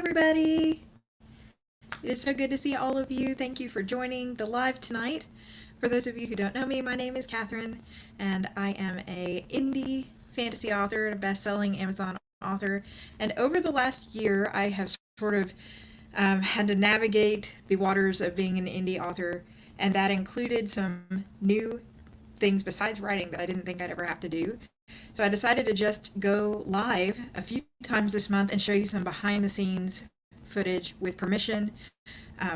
everybody. It is so good to see all of you. Thank you for joining the live tonight. For those of you who don't know me, my name is Katherine, and I am a indie fantasy author and a best-selling Amazon author. And over the last year, I have sort of had to navigate the waters of being an indie author, and that included some new things besides writing that I didn't think I'd ever have to do. So I decided to just go live a few times this month and show you some behind the scenes footage with permission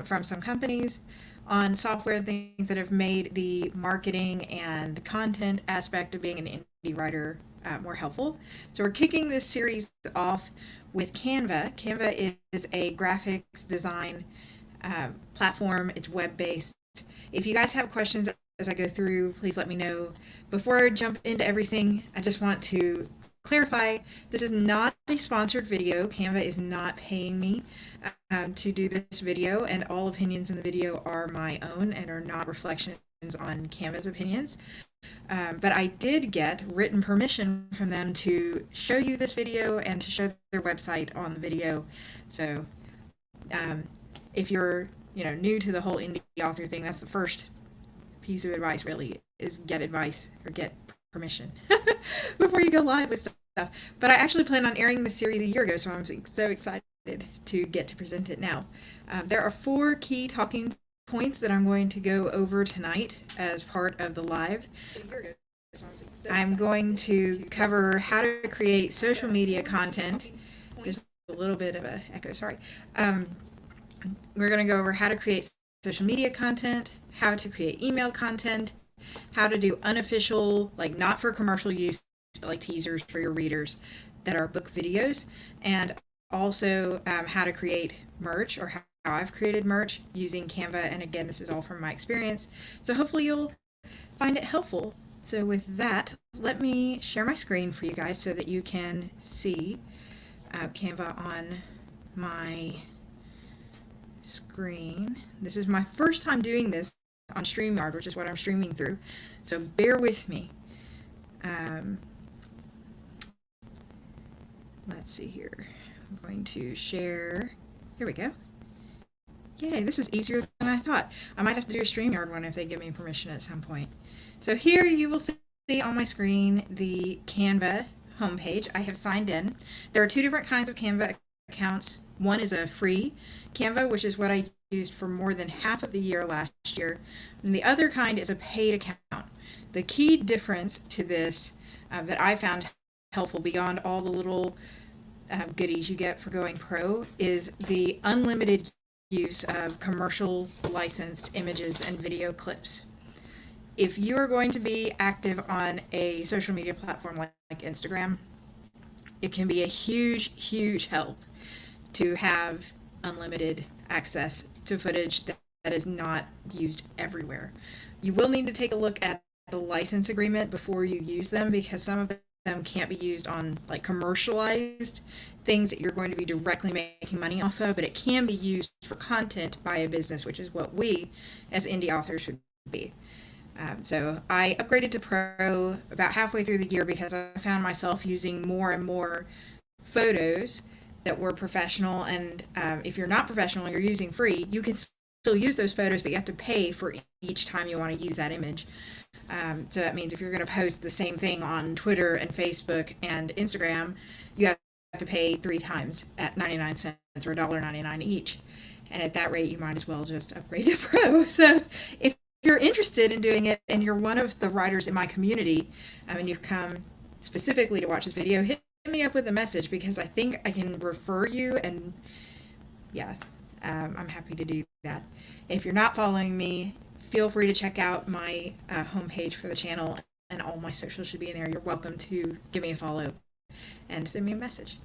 from some companies on software and things that have made the marketing and content aspect of being an indie writer more helpful. So we're kicking this series off with Canva. Canva is a graphics design platform. It's web-based. If you guys have questions as I go through, please let me know. Before I jump into everything, I just want to clarify, this is not a sponsored video. Canva is not paying me to do this video, and all opinions in the video are my own and are not reflections on Canva's opinions. But I did get written permission from them to show you this video and to show their website on the video. So if you're new to the whole indie author thing, that's the first piece of advice, really, is get advice or get permission before you go live with stuff. But I actually plan on airing this series a year ago, so I'm so excited to get to present it now. There are 4 key talking points that I'm going to go over tonight as part of the live. I'm going to cover how to create social media content. There's a little bit of an echo, sorry. We're going to go over how to create social media content, how to create email content, how to do unofficial, like not for commercial use, but like teasers for your readers that are book videos, and also how to create merch, or how I've created merch using Canva. And again, this is all from my experience, so hopefully you'll find it helpful. So with that, let me share my screen for you guys so that you can see Canva on my screen. This is my first time doing this on StreamYard, which is what I'm streaming through, so bear with me. Let's see here. I'm going to share. Here we go. Yay, this is easier than I thought. I might have to do a StreamYard one if they give me permission at some point. So here you will see on my screen the Canva homepage. I have signed in. There are 2 different kinds of Canva accounts. One is a free Canva, which is what I used for more than half of the year last year, and the other kind is a paid account. The key difference to this that I found helpful, beyond all the little goodies you get for going pro, is the unlimited use of commercial licensed images and video clips. If you are going to be active on a social media platform like Instagram, it can be a huge help to have unlimited access to footage that is not used everywhere. You will need to take a look at the license agreement before you use them, because some of them can't be used on like commercialized things that you're going to be directly making money off of, but it can be used for content by a business, which is what we as indie authors should be. So I upgraded to Pro about halfway through the year because I found myself using more and more photos that were professional, and if you're not professional and you're using free, you can still use those photos, but you have to pay for each time you want to use that image. So that means if you're going to post the same thing on Twitter and Facebook and Instagram, you have to pay 3 times at 99 cents or $1.99 each. And at that rate, you might as well just upgrade to Pro. So if you're interested in doing it and you're one of the writers in my community, and you've come specifically to watch this video, hit me up with a message, because I think I can refer you, and yeah, I'm happy to do that. If you're not following me, feel free to check out my homepage for the channel, and all my socials should be in there. You're welcome to give me a follow and send me a message.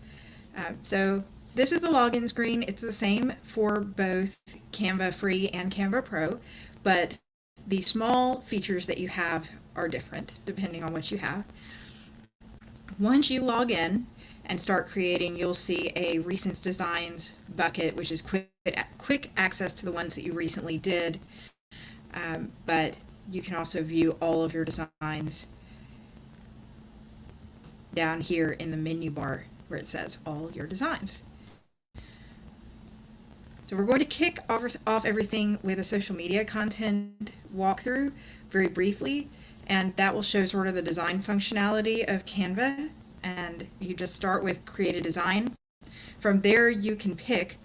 So this is the login screen. It's the same for both Canva Free and Canva Pro, but the small features that you have are different depending on what you have. Once you log in and start creating, you'll see a Recent Designs bucket, which is quick access to the ones that you recently did, but you can also view all of your designs down here in the menu bar where it says all your designs. So we're going to kick off everything with a social media content walkthrough very briefly, and that will show sort of the design functionality of Canva. And you just start with create a design. From there you can pick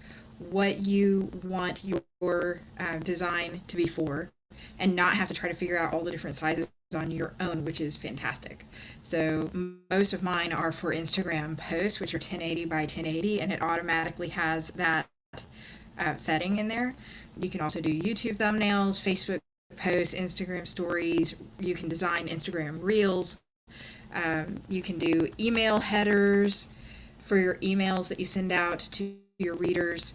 what you want your design to be for and not have to try to figure out all the different sizes on your own, which is fantastic. So most of mine are for Instagram posts, which are 1080 by 1080, and it automatically has that setting in there. You can also do YouTube thumbnails, Facebook posts, Instagram stories. You can design Instagram reels. You can do email headers for your emails that you send out to your readers.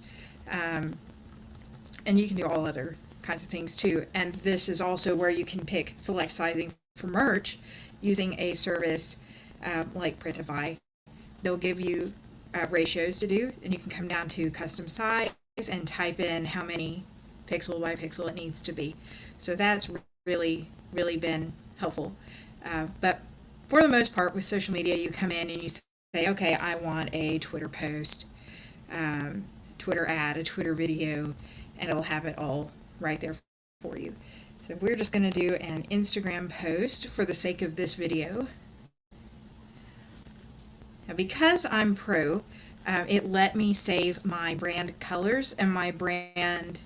And you can do all other kinds of things too. And this is also where you can pick select sizing for merch using a service like Printify. They'll give you ratios to do, and you can come down to custom size and type in how many pixel by pixel it needs to be. So that's really been helpful. But for the most part with social media, you come in and you say, okay, I want a Twitter post, Twitter ad, a Twitter video, and it'll have it all right there for you. So we're just going to do an Instagram post for the sake of this video. Now because I'm pro, it let me save my brand colors and my brand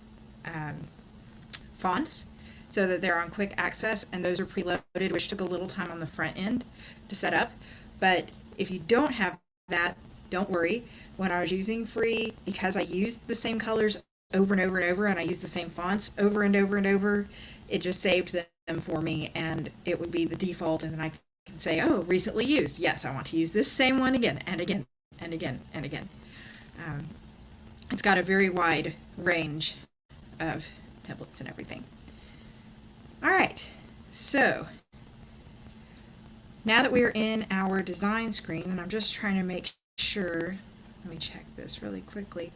fonts so that they're on quick access, and those are preloaded, which took a little time on the front end to set up. But if you don't have that, don't worry. When I was using free, because I used the same colors over and over and over, and I used the same fonts over and over and over, it just saved them for me, and it would be the default, and then I can say, oh, recently used. Yes, I want to use this same one again and again and again and again. It's got a very wide range of templates and everything. All right, so now that we are in our design screen, and I'm just trying to make sure, let me check this really quickly,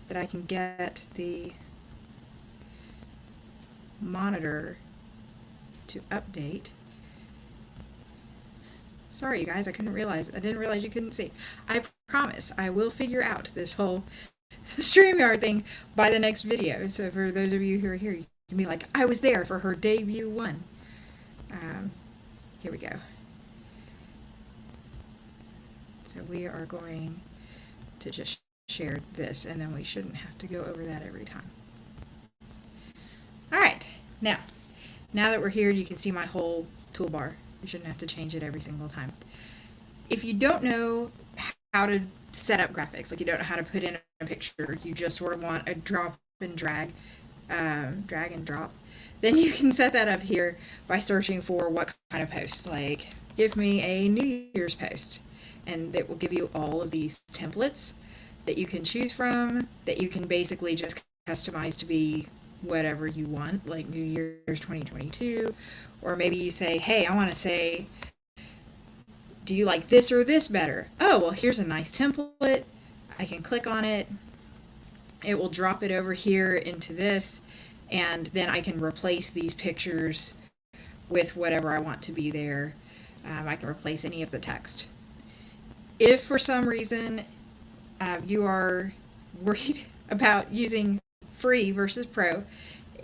that I can get the monitor to update. Sorry, you guys, I didn't realize you couldn't see. I promise I will figure out this whole StreamYard thing by the next video. So for those of you who are here, you can be like, I was there for her debut one. Here we go. So we are going to just share this, and then we shouldn't have to go over that every time. All right, now that we're here, you can see my whole toolbar. You shouldn't have to change it every single time. If you don't know how to set up graphics, like you don't know how to put in a picture, you just sort of want a drop and drag and drop, then you can set that up here by searching for what kind of post. Like, give me a New Year's post, and it will give you all of these templates that you can choose from, that you can basically just customize to be whatever you want, like New Year's 2022, or maybe you say, hey, I want to say, do you like this or this better? Oh, well, here's a nice template. I can click on it. It will drop it over here into this, and then I can replace these pictures with whatever I want to be there. I can replace any of the text. If for some reason you are worried about using free versus pro,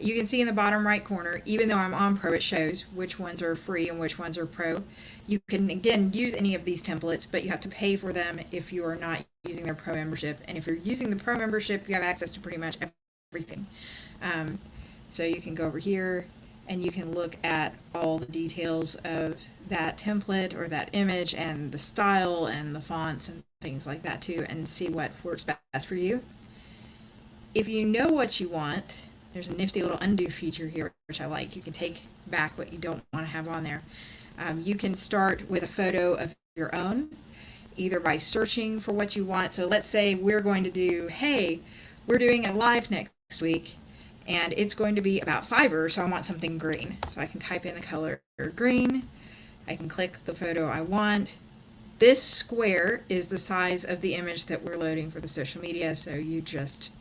you can see in the bottom right corner, even though I'm on pro, it shows which ones are free and which ones are pro. You can again use any of these templates, but you have to pay for them if you are not using their pro membership. And if you're using the pro membership, you have access to pretty much everything. So you can go over here and you can look at all the details of that template or that image and the style and the fonts and things like that too, and see what works best for you. If you know what you want, there's a nifty little undo feature here, which I like. You can take back what you don't want to have on there. You can start with a photo of your own, either by searching for what you want. So let's say we're going to do, hey, we're doing a live next week, and it's going to be about Fiverr, so I want something green. So I can type in the color green. I can click the photo I want. This square is the size of the image that we're loading for the social media, so you just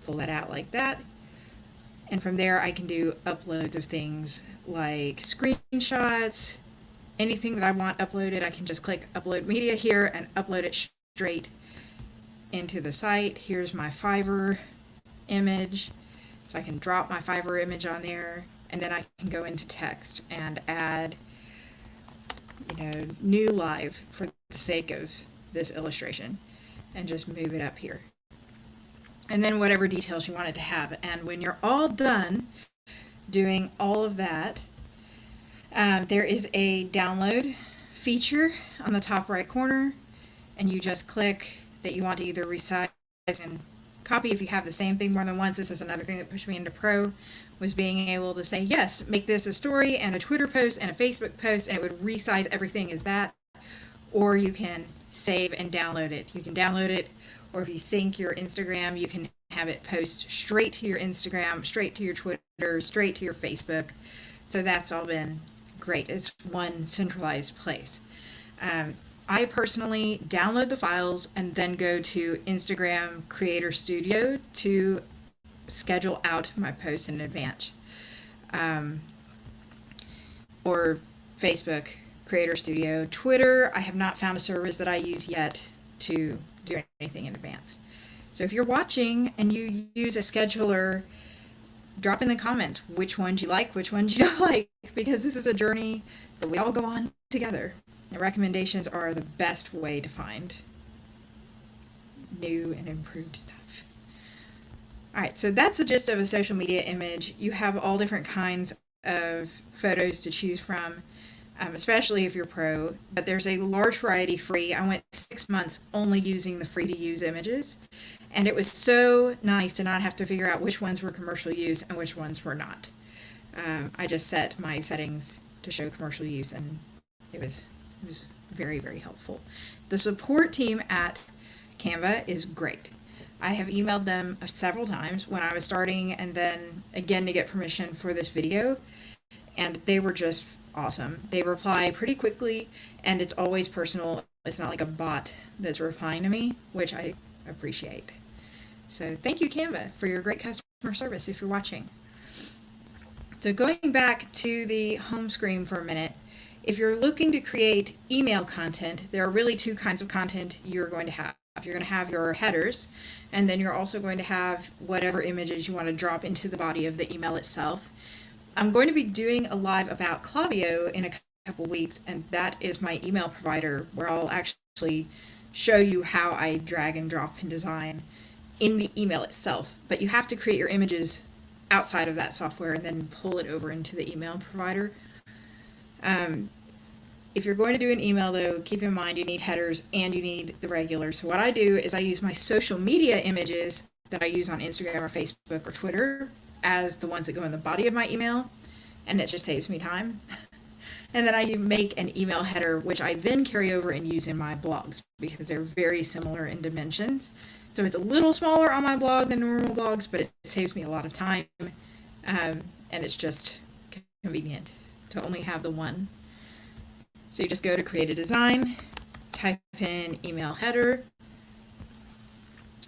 pull that out like that. And from there I can do uploads of things like screenshots, anything that I want uploaded. I can just click upload media here and upload it straight into the site. Here's my Fiverr image. So I can drop my Fiverr image on there, and then I can go into text and add, new live for the sake of this illustration, and just move it up here. And then whatever details you want it to have. And when you're all done doing all of that, there is a download feature on the top right corner, and you just click that you want to either resize and copy if you have the same thing more than once. This is another thing that pushed me into Pro, was being able to say, yes, make this a story and a Twitter post and a Facebook post, and it would resize everything as that. Or you can save and download it. You can download it, or if you sync your Instagram, you can have it post straight to your Instagram, straight to your Twitter, straight to your Facebook. So that's all been great. It's one centralized place. I personally download the files and then go to Instagram Creator Studio to schedule out my posts in advance. Or Facebook Creator Studio. Twitter, I have not found a service that I use yet to do anything in advance. So if you're watching and you use a scheduler, drop in the comments which ones you like, which ones you don't like, because this is a journey that we all go on together. And recommendations are the best way to find new and improved stuff. Alright, so that's the gist of a social media image. You have all different kinds of photos to choose from, especially if you're pro, but there's a large variety free. I went 6 months only using the free to use images, and it was so nice to not have to figure out which ones were commercial use and which ones were not. I just set my settings to show commercial use, and it was very, very helpful. The support team at Canva is great. I have emailed them several times when I was starting, and then again to get permission for this video, and they were just awesome. They reply pretty quickly, and it's always personal. It's not like a bot that's replying to me, which I appreciate. So thank you, Canva, for your great customer service if you're watching. So going back to the home screen for a minute, if you're looking to create email content, there are really two kinds of content you're going to have. You're going to have your headers, and then you're also going to have whatever images you want to drop into the body of the email itself. I'm going to be doing a live about Klaviyo in a couple weeks, and that is my email provider, where I'll actually show you how I drag and drop and design in the email itself. But you have to create your images outside of that software and then pull it over into the email provider. If you're going to do an email, though, keep in mind you need headers and you need the regular. So what I do is I use my social media images that I use on Instagram or Facebook or Twitter as the ones that go in the body of my email, and it just saves me time. And then I make an email header, which I then carry over and use in my blogs because they're very similar in dimensions. So it's a little smaller on my blog than normal blogs, but it saves me a lot of time, and it's just convenient to only have the one. So you just go to create a design, type in email header,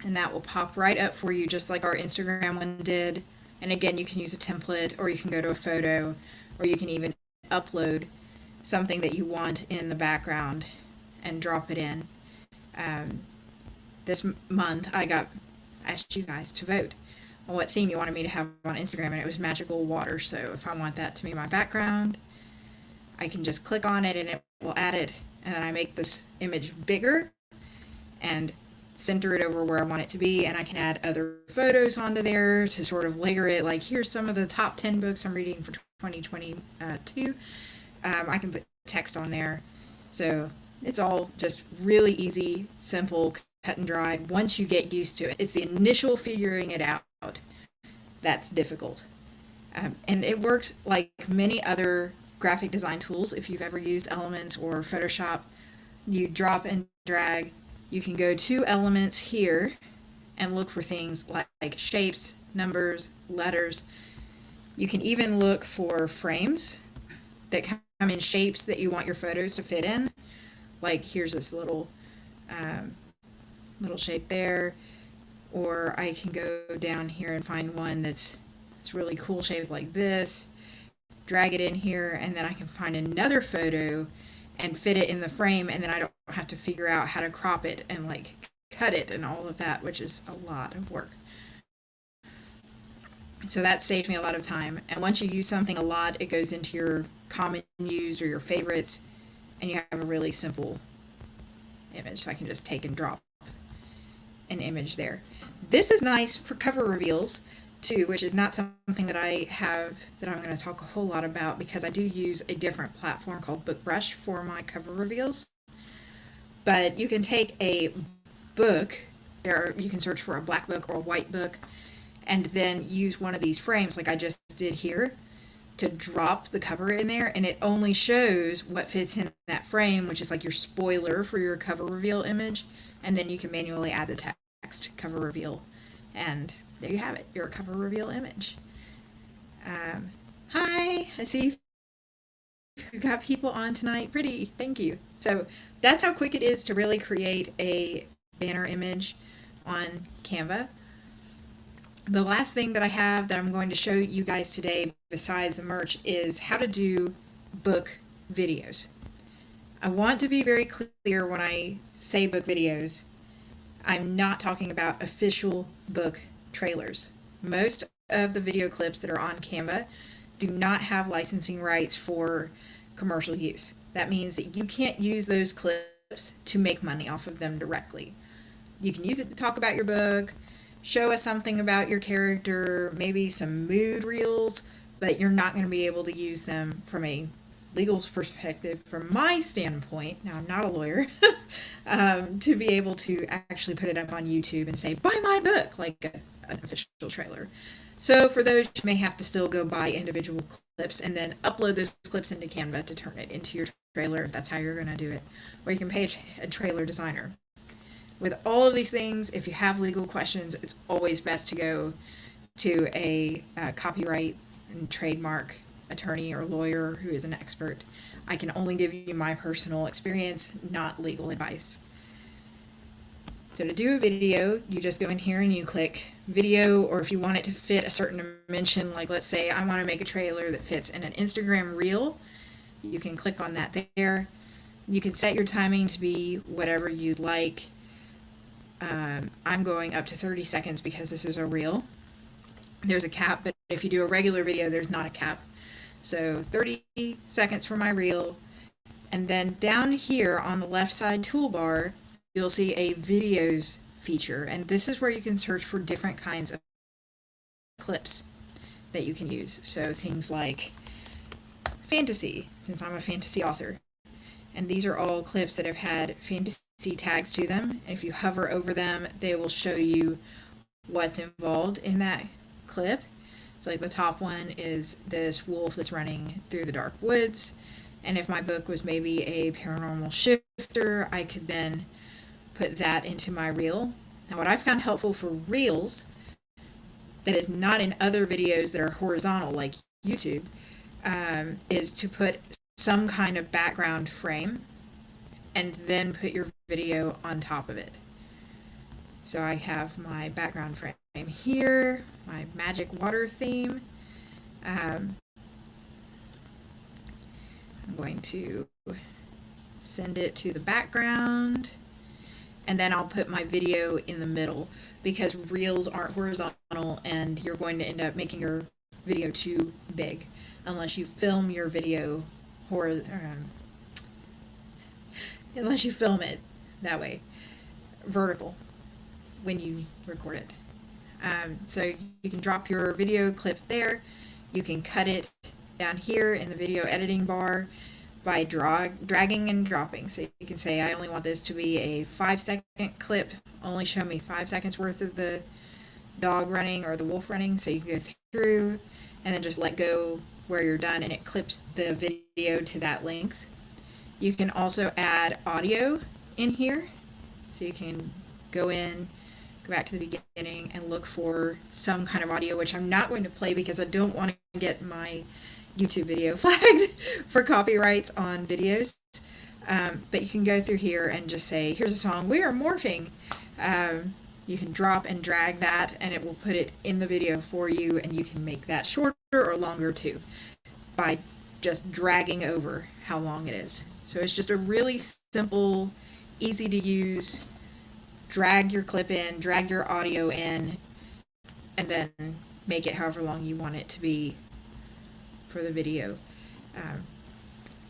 and that will pop right up for you just like our Instagram one did. And again, you can use a template, or you can go to a photo, or you can even upload something that you want in the background and drop it in. This month I asked you guys to vote on what theme you wanted me to have on Instagram, and it was magical water. So if I want that to be my background, I can just click on it and it will add it, and then I make this image bigger and center it over where I want it to be, and I can add other photos onto there to sort of layer it, like here's some of the top 10 books I'm reading for 2022. I can put text on there. So it's all just really easy, simple, cut and dried once you get used to it. It's the initial figuring it out that's difficult. And it works like many other graphic design tools. If you've ever used Elements or Photoshop, you drop and drag. You can go to Elements here and look for things like shapes, numbers, letters. You can even look for frames that come in shapes that you want your photos to fit in. Like here's this little shape there, or I can go down here and find one that's really cool shape like this, drag it in here, and then I can find another photo and fit it in the frame, and then I don't have to figure out how to crop it and like cut it and all of that, which is a lot of work. So that saved me a lot of time. And once you use something a lot, it goes into your common used or your favorites, and you have a really simple image. So I can just take and drop an image there. This is nice for cover reveals too, which is not something that I have that I'm going to talk a whole lot about, because I do use a different platform called BookBrush for my cover reveals. But you can take a book, you can search for a black book or a white book, and then use one of these frames like I just did here to drop the cover in there, and it only shows what fits in that frame, which is like your spoiler for your cover reveal image, and then you can manually add the text cover reveal, and there you have it, your cover reveal image. Hi, I see we've got people on tonight. Pretty, thank you. So that's how quick it is to really create a banner image on Canva. The last thing that I have that I'm going to show you guys today, besides the merch, is how to do book videos. I want to be very clear when I say book videos, I'm not talking about official book trailers. Most of the video clips that are on Canva do not have licensing rights for commercial use. That means that you can't use those clips to make money off of them directly. You can use it to talk about your book, show us something about your character, maybe some mood reels, but you're not going to be able to use them from a legal perspective, from my standpoint, now I'm not a lawyer, to be able to actually put it up on YouTube and say, buy my book, like an official trailer. So for those, you may have to still go buy individual clips and then upload those clips into Canva to turn it into your trailer. That's how you're going to do it. Or you can pay a trailer designer. With all of these things, if you have legal questions, it's always best to go to a copyright and trademark attorney or lawyer who is an expert. I can only give you my personal experience, not legal advice. So to do a video, you just go in here and you click video, or if you want it to fit a certain dimension, like let's say I want to make a trailer that fits in an Instagram reel, you can click on that there. You can set your timing to be whatever you'd like. I'm going up to 30 seconds because this is a reel. There's a cap, but if you do a regular video, there's not a cap. So 30 seconds for my reel. And then down here on the left side toolbar, you'll see a videos feature. And this is where you can search for different kinds of clips that you can use. So things like fantasy, since I'm a fantasy author. And these are all clips that have had fantasy tags to them. And if you hover over them, they will show you what's involved in that clip. So like the top one is this wolf that's running through the dark woods. And if my book was maybe a paranormal shifter, I could then put that into my reel. Now what I found helpful for reels that is not in other videos that are horizontal like YouTube is to put some kind of background frame and then put your video on top of it. So I have my background frame here, my magic water theme. I'm going to send it to the background, and then I'll put my video in the middle because reels aren't horizontal and you're going to end up making your video too big unless you film your video unless you film it that way, vertical, when you record it. So you can drop your video clip there. You can cut it down here in the video editing bar by dragging and dropping. So you can say, I only want this to be a 5-second clip, only show me 5 seconds worth of the dog running or the wolf running. So you can go through and then just let go where you're done, and it clips the video to that length. You can also add audio in here. So you can go back to the beginning and look for some kind of audio, which I'm not going to play because I don't want to get my YouTube video flagged for copyrights on videos. But you can go through here and just say, here's a song, we are morphing. You can drop and drag that and it will put it in the video for you, and you can make that shorter or longer too by just dragging over how long it is. So it's just a really simple, easy to use drag your clip in, drag your audio in, and then make it however long you want it to be for the video.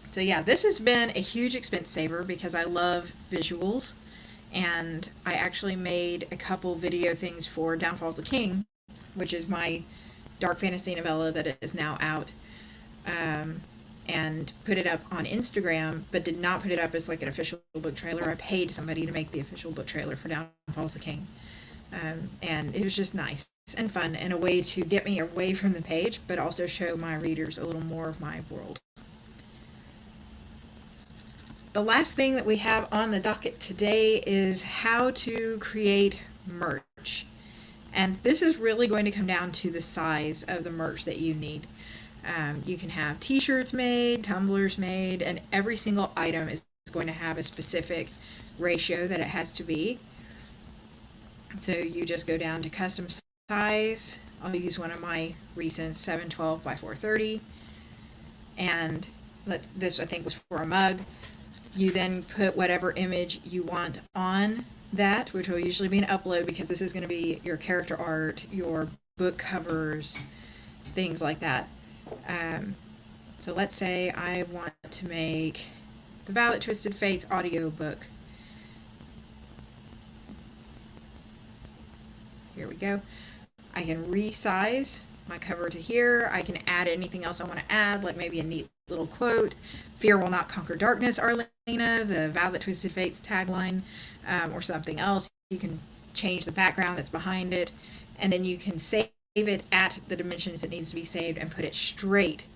So yeah, this has been a huge expense saver because I love visuals, and I actually made a couple video things for Downfalls the King, which is my dark fantasy novella that is now out, and put it up on Instagram, but did not put it up as like an official book trailer. I paid somebody to make the official book trailer for Downfalls the King, and it was just nice and fun and a way to get me away from the page, but also show my readers a little more of my world. The last thing that we have on the docket today is how to create merch. And this is really going to come down to the size of the merch that you need. You can have t-shirts made, tumblers made, and every single item is going to have a specific ratio that it has to be. So you just go down to custom size. I'll use one of my recent 712 by 430. And this I think was for a mug. You then put whatever image you want on that, which will usually be an upload because this is going to be your character art, your book covers, things like that. So let's say I want to make the Violet Twisted Fates audiobook. Here we go. I can resize my cover to here. I can add anything else I want to add, like maybe a neat little quote. Fear will not conquer darkness, Arlena, the Violet Twisted Fates tagline, or something else. You can change the background that's behind it, and then you can save it at the dimensions it needs to be saved and put it straight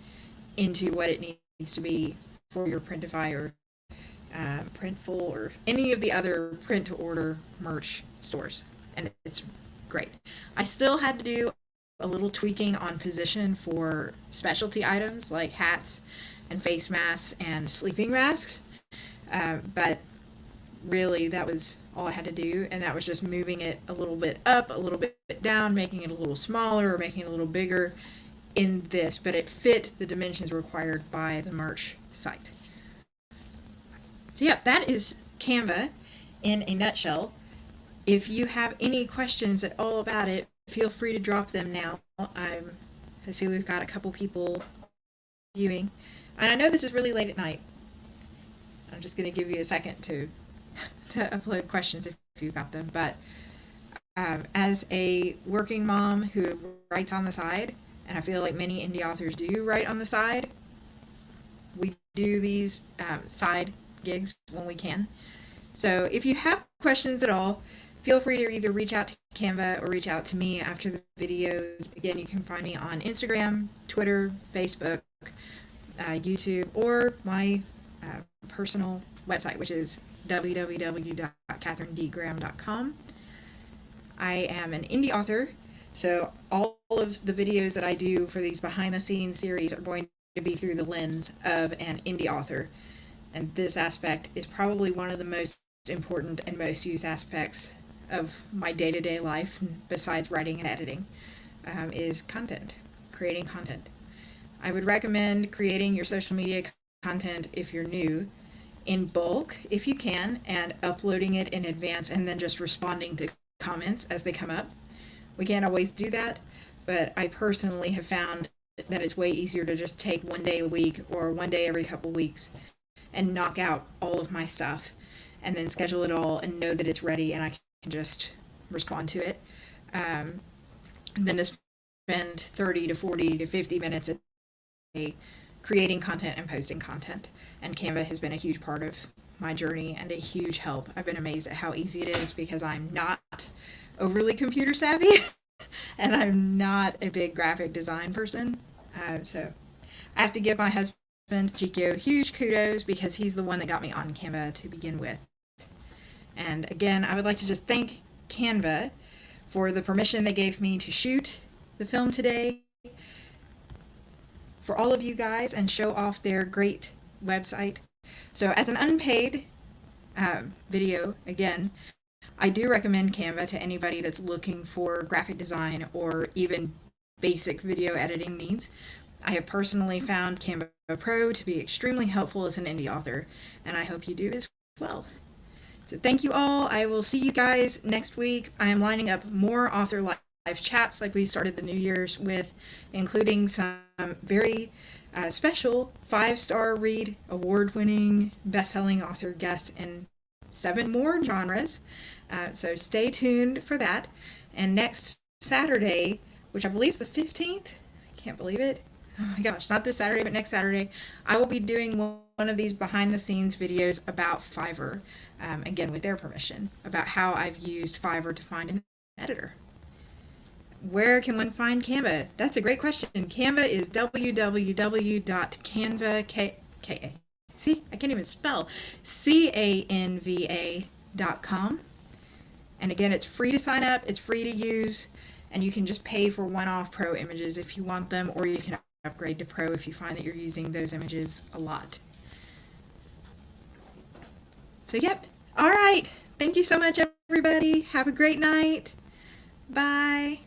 into what it needs to be for your Printify or Printful or any of the other print to order merch stores, and it's great. I still had to do a little tweaking on position for specialty items like hats and face masks and sleeping masks, but really that was all I had to do, and that was just moving it a little bit up, a little bit down, making it a little smaller or making it a little bigger in this, but it fit the dimensions required by the merch site. So yeah, that is Canva in a nutshell. If you have any questions at all about it, feel free to drop them now. I see we've got a couple people viewing, and I know this is really late at night. I'm just going to give you a second to upload questions if you got them. But as a working mom who writes on the side, and I feel like many indie authors do write on the side, we do these side gigs when we can. So if you have questions at all, feel free to either reach out to Canva or reach out to me after the video. Again, you can find me on Instagram, Twitter, Facebook, YouTube, or my personal website, which is www.katherinedgraham.com. I am an indie author, so all of the videos that I do for these behind-the-scenes series are going to be through the lens of an indie author. And this aspect is probably one of the most important and most used aspects of my day-to-day life, besides writing and editing, is content, creating content. I would recommend creating your social media content if you're new in bulk, if you can, and uploading it in advance and then just responding to comments as they come up. We can't always do that, but I personally have found that it's way easier to just take one day a week or one day every couple weeks and knock out all of my stuff and then schedule it all and know that it's ready and I can just respond to it. And then to spend 30 to 40 to 50 minutes a day creating content and posting content. And Canva has been a huge part of my journey and a huge help. I've been amazed at how easy it is because I'm not overly computer savvy and I'm not a big graphic design person. So I have to give my husband, Chikyo, huge kudos because he's the one that got me on Canva to begin with. And again, I would like to just thank Canva for the permission they gave me to shoot the film today, for all of you guys, and show off their great website. So as an unpaid video, again, I do recommend Canva to anybody that's looking for graphic design or even basic video editing needs. I have personally found Canva Pro to be extremely helpful as an indie author, and I hope you do as well. So thank you all. I will see you guys next week. I am lining up more author live chats like we started the New Year's with, including some very special 5-star read award-winning best-selling author guests in 7 more genres. So stay tuned for that. And next Saturday, which I believe is the 15th, I can't believe it. Oh my gosh, not this Saturday, but next Saturday, I will be doing one of these behind-the-scenes videos about Fiverr, again with their permission, about how I've used Fiverr to find an editor. Where can one find Canva? That's a great question. Canva is www.canva, see, I can't even spell, canva.com. And again, it's free to sign up, it's free to use, and you can just pay for one-off pro images if you want them, or you can upgrade to pro if you find that you're using those images a lot. So yep, all right. Thank you so much, everybody. Have a great night. Bye.